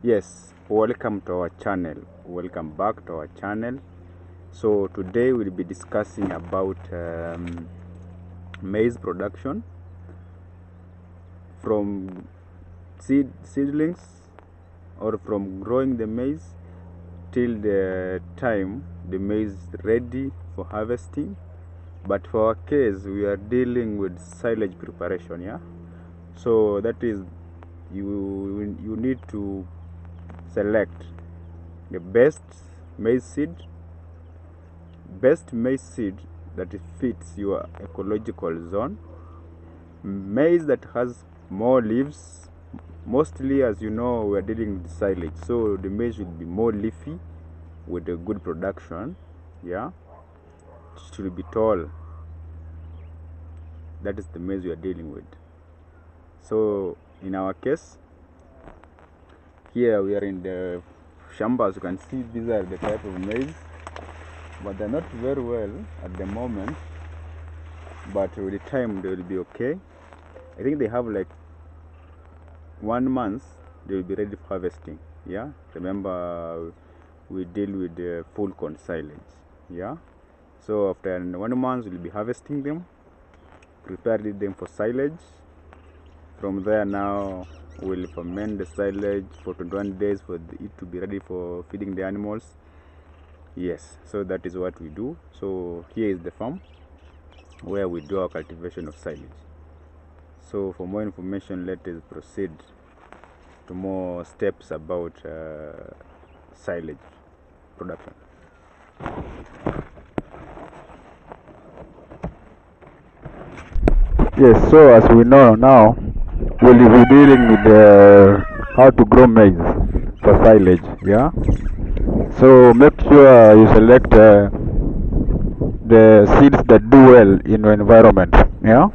Yes, welcome to our channel. Welcome back to our channel. So today we'll be discussing about maize production from seedlings or from growing the maize till the time the maize is ready for harvesting. But for our case, we are dealing with silage preparation. Yeah, so that is you need to select the best maize seed that fits your ecological zone. Maize that has more leaves, mostly, as you know, we are dealing with silage, so the maize should be more leafy with a good production. Yeah, it should be tall. That is the maize we are dealing with. So in our case, here we are in the shamba. As you can see, these are the type of maize, but they're not very well at the moment, but with the time they will be okay. I think they have like 1 month, they will be ready for harvesting. Yeah, remember we deal with the full corn silage. Yeah, so after 1 month we'll be harvesting them, preparing them for silage. From there, now we'll ferment the silage for 21 days for it to be ready for feeding the animals. Yes, so that is what we do. So here is the farm where we do our cultivation of silage. So for more information, let us proceed to more steps about silage production. Yes, so as we know now, we'll be dealing with how to grow maize for silage. Yeah, so make sure you select the seeds that do well in your environment. Yeah,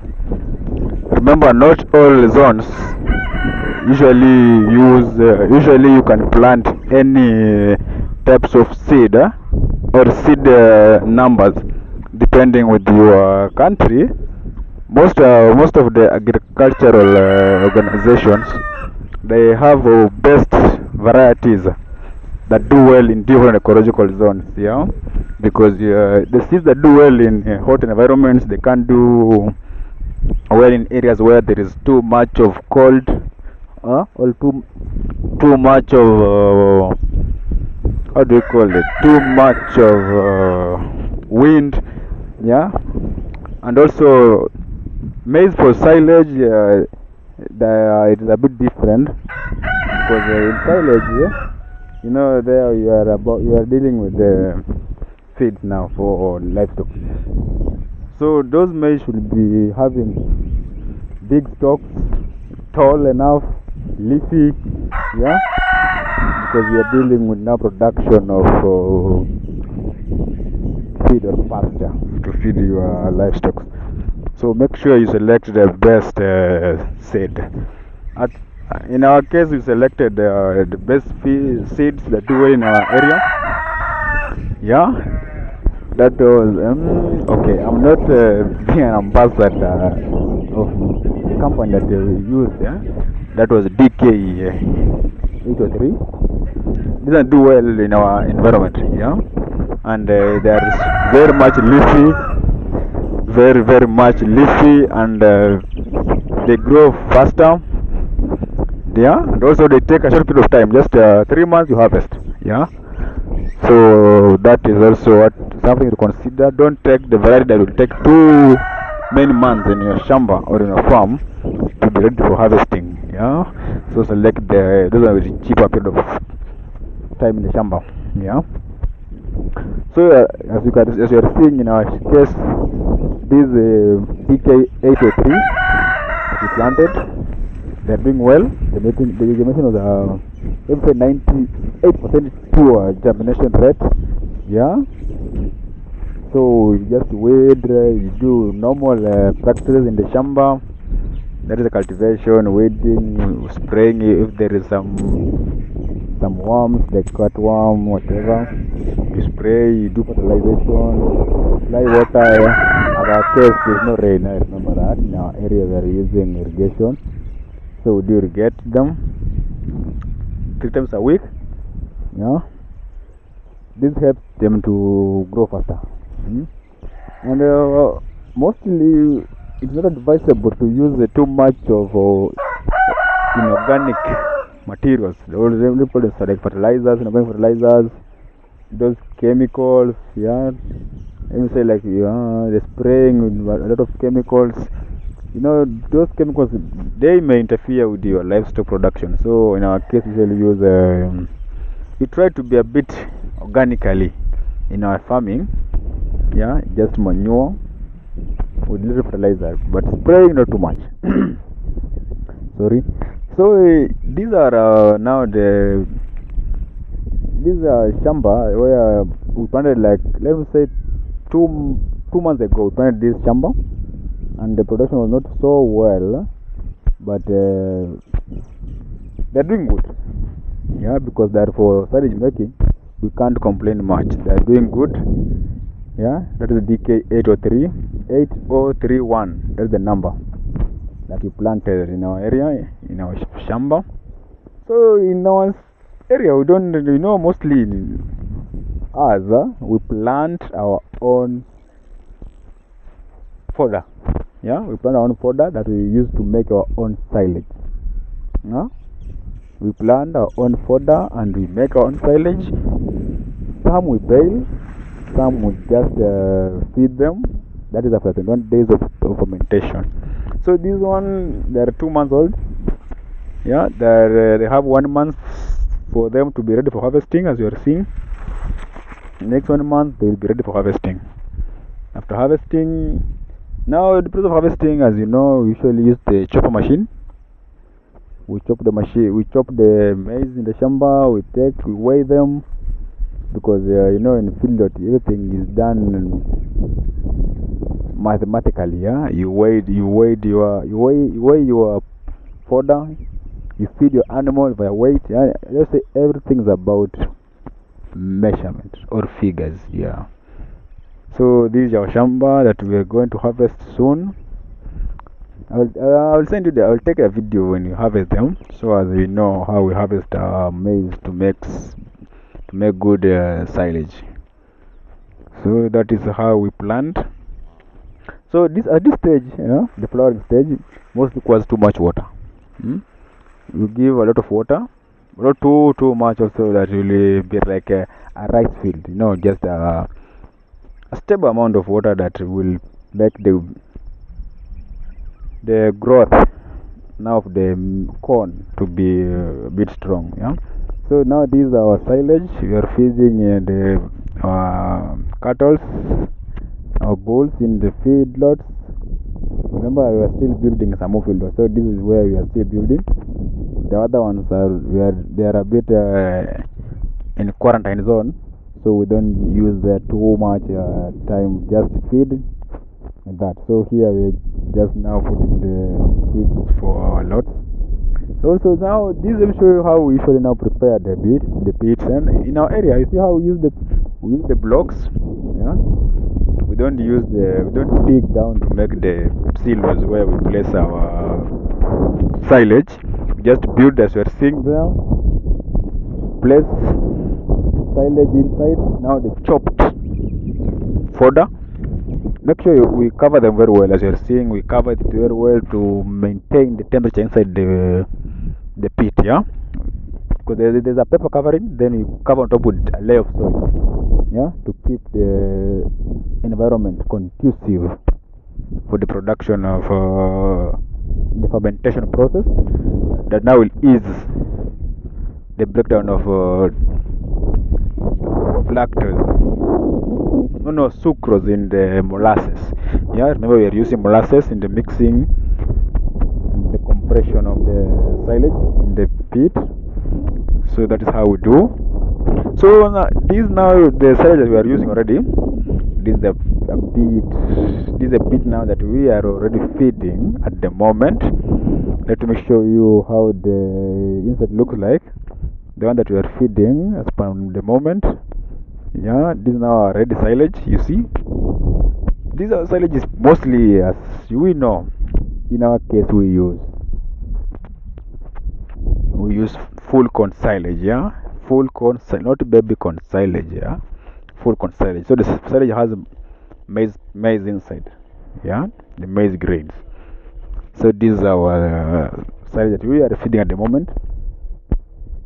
remember, not all zones usually you can plant any types of seed or seed numbers depending with your country. Most of the agricultural organizations, they have best varieties that do well in different ecological zones. Yeah, because the seeds that do well in hot environments, they can't do well in areas where there is too much of cold or too much of how do you call it, too much of wind. Yeah, and also maize for silage, it is a bit different, because in silage, there you are dealing with the feeds now for livestock. So those maize should be having big stalks, tall enough, leafy. Yeah, because we are dealing with now production of feed or pasture to feed your livestock. So make sure you select the best seed. In our case, we selected the best seeds that do well in our area. Yeah, that was okay. I'm not being an ambassador of the company that we used. Yeah, that was DK 803. Doesn't do well in our environment. Yeah, and they are very much leafy. Very much leafy, and they grow faster. Yeah, and also they take a short period of time, just 3 months you harvest. Yeah, so that is also something to consider. Don't take the variety that will take too many months in your shamba or in your farm to be ready for harvesting. Yeah, so select those are the cheaper period of time in the shamba. Yeah, so as you are seeing in our case, this PK803 we planted, they are doing well. The germination was 98% pure germination rate. Yeah, so you just wait, you do normal practices in the shamba. That is the cultivation, weeding, spraying if there is some worms like cutworm, whatever. You spray, you do fertilization, apply water. At our case, there's no rain. I remember that. In our area, we are using irrigation, so we do irrigate them. 3 times a week. Yeah, this helps them to grow faster. And mostly it's not advisable to use too much of inorganic materials. All the products like fertilizers, inorganic fertilizers, those chemicals. Yeah, let me say like the spraying with a lot of chemicals. Those chemicals, they may interfere with your livestock production. So in our case, we usually use we try to be a bit organically in our farming. Yeah, just manure with little fertilizer, but spraying not too much. Sorry. So these are now these are shamba where we planted, like, let me say 2 months ago we planted this shamba, and the production was not so well, but they're doing good. Yeah, because they're for silage making, we can't complain much. They're doing good. Yeah, that is DK 8031. That's the number that we planted in our area, in our shamba. So in our area, we don't, mostly us, we plant our own fodder. Yeah, we plant our own fodder that we use to make our own silage. Yeah, we plant our own fodder and we make our own silage. Some we bale, some we just feed them. That is after 21 days of fermentation. So this one, they are 2 months old. Yeah, they have 1 month for them to be ready for harvesting, as you are seeing. Next 1 month they will be ready for harvesting. After harvesting, now the process of harvesting, as you know, we usually use the chopper machine. We chop the maize in the shamba. We weigh them, because in field lot everything is done mathematically. Yeah, you weigh your fodder. You feed your animal by weight. Yeah, let's say everything's about measurement or figures. Yeah. So this is our shamba that we are going to harvest soon. I'll send you I'll take a video when you harvest them, so as we know how we harvest maize to make good silage. So that is how we plant. So at this stage, the flowering stage, mostly requires too much water. We give a lot of water, not too much also, that will be like a rice field. Just a stable amount of water that will make the growth now of the corn to be a bit strong. Yeah. So now these are our silage. We are feeding the cattle, our bulls in the feedlots. Remember, we are still building some more feedlots, so this is where we are still building. The other ones they are a bit in quarantine zone, so we don't use too much time just feed like that. So here we just now putting the feeds for our lots. Also now this will show you how we usually now prepare the pits. And in our area, you see how we use the blocks. Yeah, we don't dig down to make the silos where we place our silage. We just build, as you are seeing there, place silage inside. Now the chopped fodder, make sure we cover them very well. As you are seeing, we cover it very well to maintain the temperature inside the pit. Yeah, because there's a paper covering, then we cover on top with a layer of soil. Yeah, to keep the environment conducive for the production of the fermentation process that now will ease the breakdown of lactose, sucrose in the molasses. Yeah, remember we are using molasses in the mixing and the compression of the silage in the pit. So that is how we do. So the silage that we are using already. This is a bit now that we are already feeding at the moment. Let me show you how the inside looks like. The one that we are feeding as per the moment. Yeah, this is now our ready silage. You see, this silage is mostly, as we know, in our case we use full corn silage, yeah, full corn not baby corn silage, yeah, full corn silage. So the silage has maize inside, yeah, the maize grains. So these are our silage that we are feeding at the moment.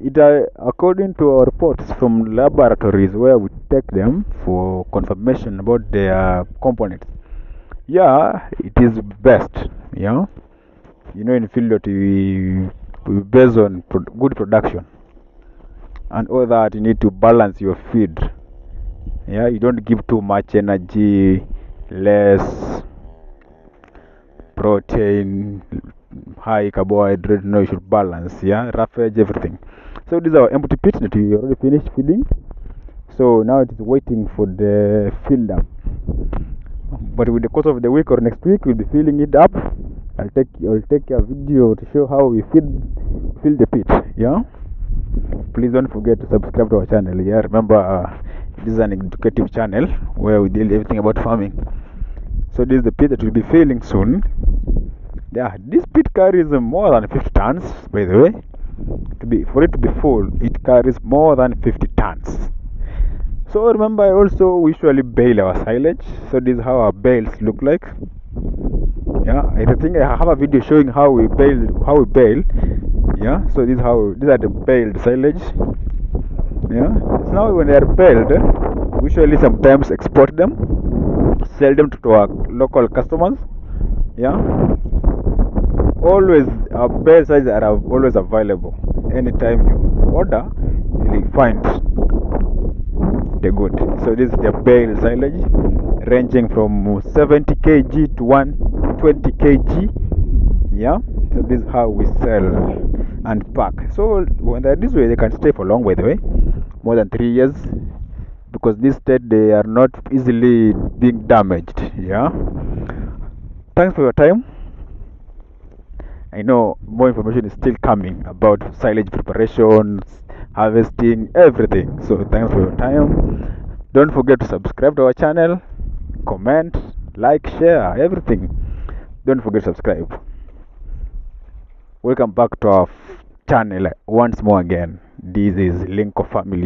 It according to our reports from laboratories where we take them for confirmation about their components. Yeah, it is best, yeah. In field that we based on good production and all that. You need to balance your feed, yeah. You don't give too much energy, less protein, high carbohydrate. No, you should balance, yeah, roughage everything. So these are empty pits that we already finished feeding. So now it is waiting for the fill up. But with the course of the week or next week, we'll be filling it up. I'll take a video to show how we fill the pit. Yeah. Please don't forget to subscribe to our channel. Yeah. Remember, this is an educative channel where we deal everything about farming. So this is the pit that we'll be filling soon. Yeah. This pit carries more than 50 tons. By the way, for it to be full, it carries more than 50 tons. So remember, I also usually bale our silage. So this is how our bales look like. Yeah, I think I have a video showing how we bale. Yeah, so these are the baled silage. Yeah, so now when they are baled, we usually sometimes export them, sell them to our local customers. Yeah, always our baled size are always available. Anytime you order, you'll find the good. So this is the bale silage, ranging from 70 kg to 120 kg. Yeah, so this is how we sell and pack. So when they're this way, they can stay for long, by the way, more than 3 years, because this state they are not easily being damaged. Yeah, thanks for your time. I know more information is still coming about silage preparations, harvesting, everything. So thanks for your time. Don't forget to subscribe to our channel, comment, like, share, everything. Don't forget to subscribe. Welcome back to our channel once more again. This is Linko Family.